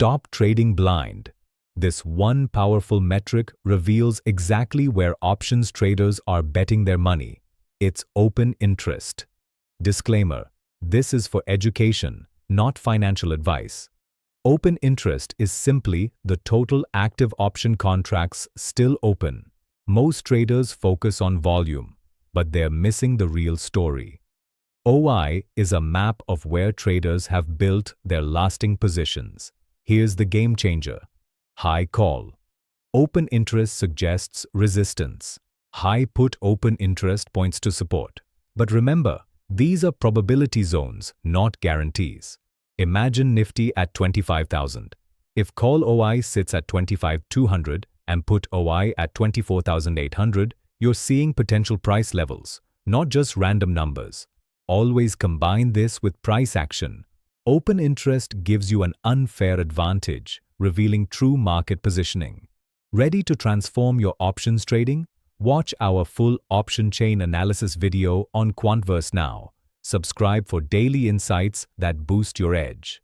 Stop trading blind. This one powerful metric reveals exactly where options traders are betting their money. It's open interest. Disclaimer: this is for education, not financial advice. Open interest is simply the total active option contracts still open. Most traders focus on volume, but they're missing the real story. OI is a map of where traders have built their lasting positions. Here's the game changer. High call. Open interest suggests resistance. High put open interest points to support. But remember, these are probability zones, not guarantees. Imagine Nifty at 25,000. If call OI sits at 25,200 and put OI at 24,800, you're seeing potential price levels, not just random numbers. Always combine this with price action. Open interest gives you an unfair advantage, revealing true market positioning. Ready to transform your options trading? Watch our full option chain analysis video on QuantVerse now. Subscribe for daily insights that boost your edge.